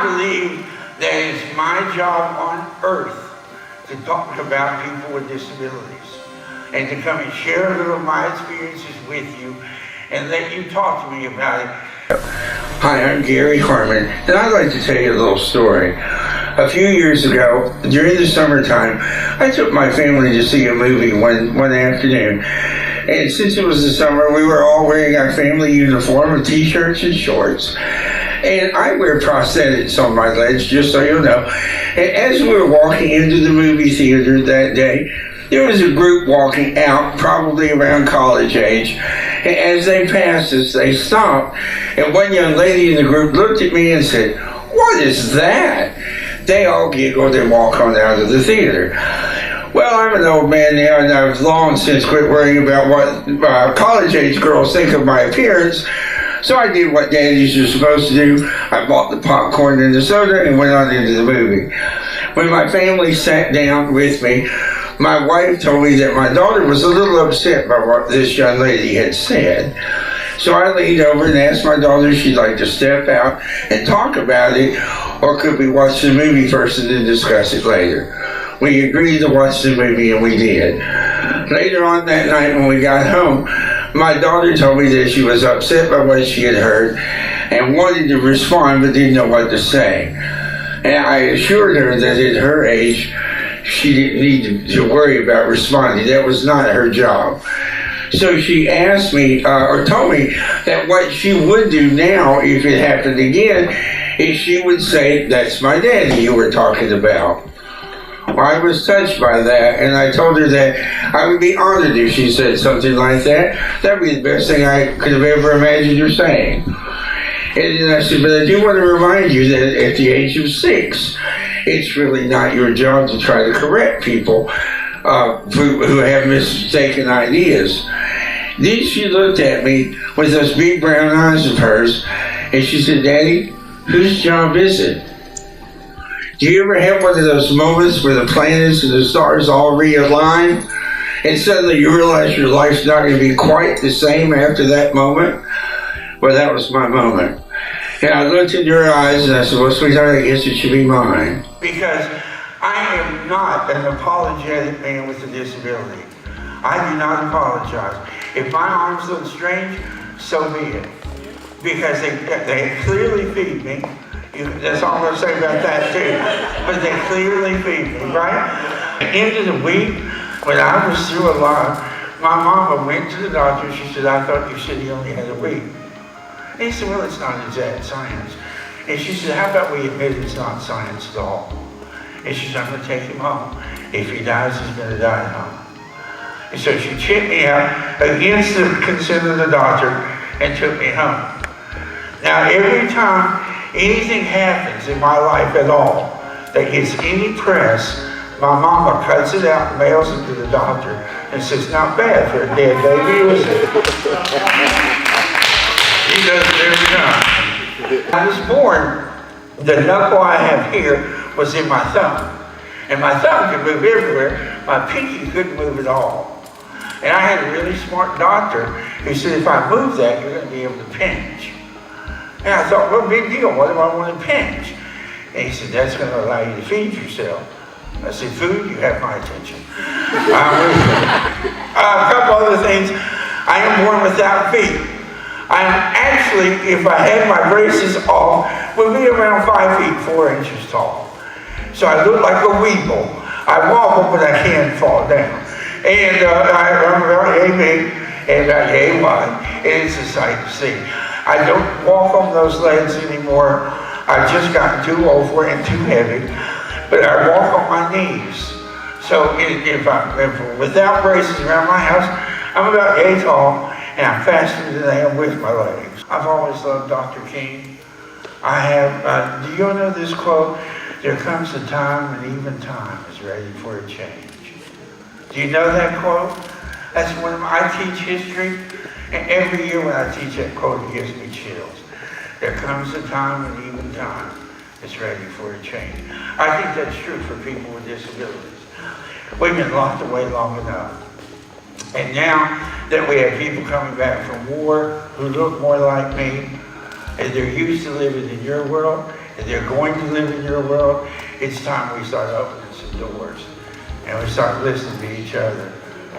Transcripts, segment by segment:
believe that it's my job on earth to talk about people with disabilities and to come and share a little of my experiences with you and let you talk to me about it. Hi, I'm Gary Harmon, and I'd like to tell you a little story. A few years ago, during the summertime, I took my family to see a movie one afternoon. And since it was the summer, we were all wearing our family uniform of t-shirts and shorts. And I wear prosthetics on my legs, just so you know. And as we were walking into the movie theater that day, there was a group walking out, probably around college age. And as they passed us, they stopped. And one young lady in the group looked at me and said, "What is that?" They all giggled and walked on out of the theater. Well, I'm an old man now, and I've long since quit worrying about what college-age girls think of my appearance. So I did what daddies are supposed to do. I bought the popcorn and the soda and went on into the movie. When my family sat down with me, my wife told me that my daughter was a little upset by what this young lady had said. So I leaned over and asked my daughter if she'd like to step out and talk about it, or could we watch the movie first and then discuss it later. We agreed to watch the movie, and we did. Later on that night when we got home, my daughter told me that she was upset by what she had heard and wanted to respond but didn't know what to say. And I assured her that at her age, she didn't need to worry about responding. That was not her job. So she asked me, or told me, that what she would do now, if it happened again, is she would say, "That's my daddy you were talking about." Well, I was touched by that, and I told her that I would be honored if she said something like that. That would be the best thing I could have ever imagined her saying. And then I said, "But I do want to remind you that at the age of 6, it's really not your job to try to correct people who have mistaken ideas." Then she looked at me with those big brown eyes of hers, and she said, "Daddy, whose job is it?" Do you ever have one of those moments where the planets and the stars all realign, and suddenly you realize your life's not going to be quite the same after that moment? Well, that was my moment. And I looked in your eyes and I said, "Well, sweetheart, I guess it should be mine." Because I am not an apologetic man with a disability. I do not apologize. If my arms look strange, so be it. Because they clearly feed me. That's all I'm going to say about that too. But they clearly feed me, right? At the end of the week, when I was through a lot, my mama went to the doctor. She said, "I thought you said he only had a week." And he said, "Well, it's not exact science." And she said, "How about we admit it's not science at all?" And she said, "I'm going to take him home. If he dies, he's going to die at home." And so she checked me out against the consent of the doctor and took me home. Now, every time anything happens in my life at all that gets any press, my mama cuts it out and mails it to the doctor and says, "Not bad for a dead baby, is it?" He does it every time. I was born, the knuckle I have here was in my thumb. And my thumb could move everywhere. My pinky couldn't move at all. And I had a really smart doctor who said, "If I move that, you're going to be able to pinch." And I thought, "Well, big deal. What do I want to pinch?" And he said, "That's going to allow you to feed yourself." I said, "Food, you have my attention." A couple other things. I am born without feet. I am actually, if I had my braces off, would be around 5 feet 4 inches tall. So I look like a weeble. I wobble, but I can't fall down. And I'm about yay big and about yay wide, and it's a sight to see. I don't walk on those legs anymore. I've just gotten too old for it and too heavy, but I walk on my knees. So if I'm without braces around my house, I'm about yay tall, and I'm faster than I am with my legs. I've always loved Dr. King. I have, do you know this quote? "There comes a time when even time is ready for a change." Do you know that quote? That's when I teach history, and every year when I teach that quote, it gives me chills. There comes a time when even time is ready for a change. I think that's true for people with disabilities. We've been locked away long enough. And now that we have people coming back from war who look more like me, and they're used to living in your world, that they're going to live in your world, it's time we start opening some doors and we start listening to each other,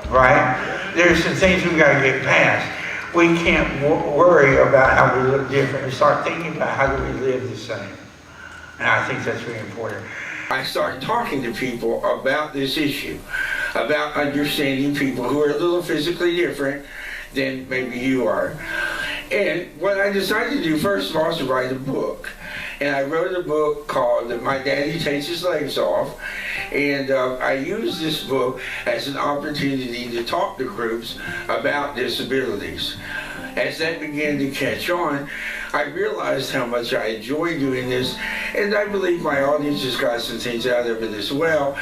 right? There's some things we've got to get past. We can't worry about how we look different and start thinking about how do we live the same. And I think that's really important. I start talking to people about this issue, about understanding people who are a little physically different than maybe you are. And what I decided to do first of all is to write a book. And I wrote a book called My Daddy Takes His Legs Off. And I used this book as an opportunity to talk to groups about disabilities. As that began to catch on, I realized how much I enjoy doing this, and I believe my audience has got some things out of it as well.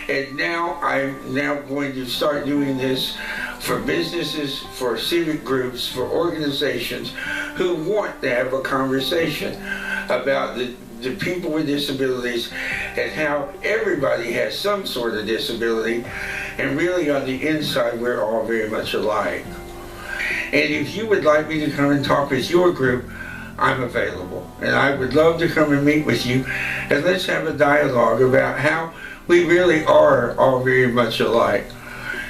And now I'm going to start doing this for businesses, for civic groups, for organizations who want to have a conversation about the people with disabilities and how everybody has some sort of disability, and really on the inside we're all very much alike. And if you would like me to come and talk with your group, I'm available. And I would love to come and meet with you, and let's have a dialogue about how we really are all very much alike.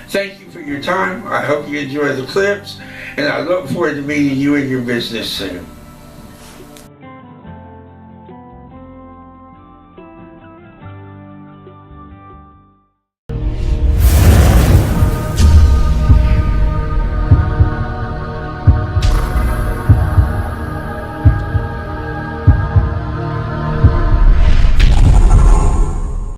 Thank you for your time. I hope you enjoy the clips, and I look forward to meeting you in your business soon.